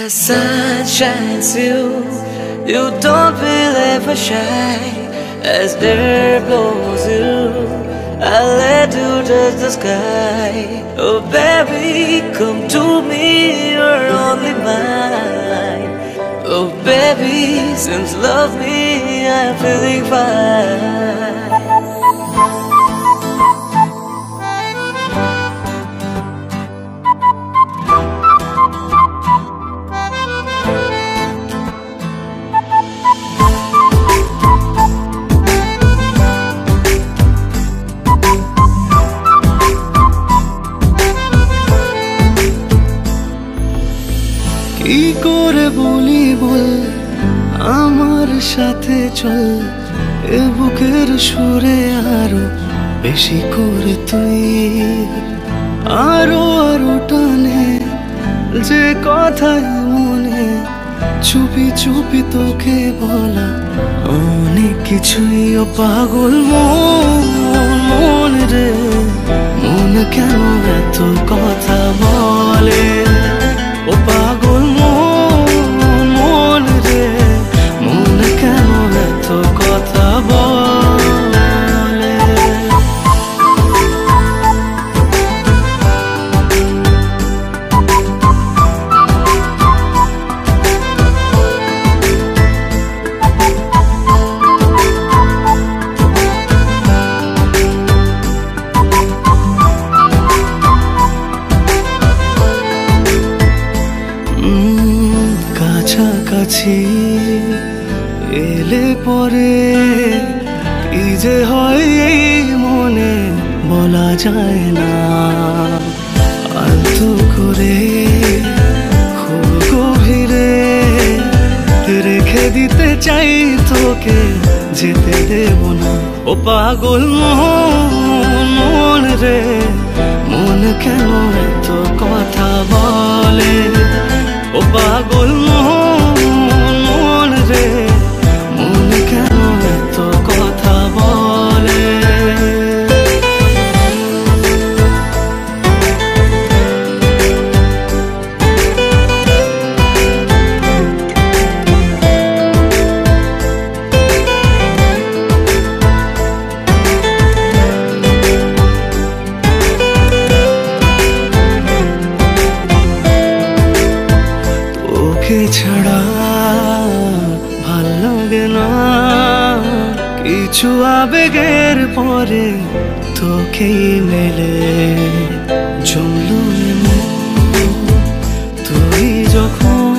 As sun shines through, you don't feel ever shy. As air blows you, I let you touch the sky. Oh baby, come to me, you're only mine. Oh baby, since love me, I'm feeling fine. কি করে বলি বল আমার সাথে চল এ বুকের সুরে আরো বেশি করে তুই আরো আরো টানে যে কথা মনে চুপি চুপি তোকে বলা অনেক কিছুই। ও পাগল মন রে মন কেন এত কথা বলে? ও পাগল মন রে মন কেন এত কথা বলে? কাছাকাছি এলে পরে কি যে হয় মনে বলা যায় না। আলতো করে খুব গভীরে রেখে দিতে চাই তোকে, যেতে দেব না। ও পাগল মন রে মন কেন এত কথা বলে? ও পাগল মন রে মন কেন এত কথা বলে? ছাড়া ভাল লাগে না কিছু, আবেগের পরে তোকেই মেলে জমলো তুই যখন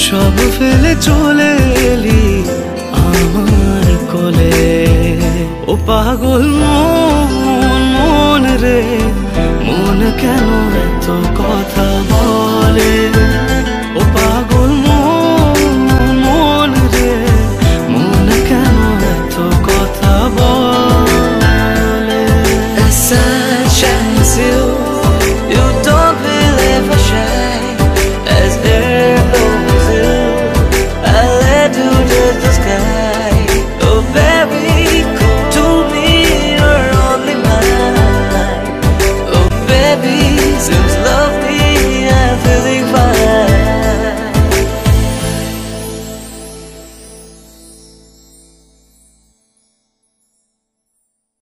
সব ফেলে চলে এলি আমার কোলে। ও পাগল মন রে মন কেন এত কথা বলে?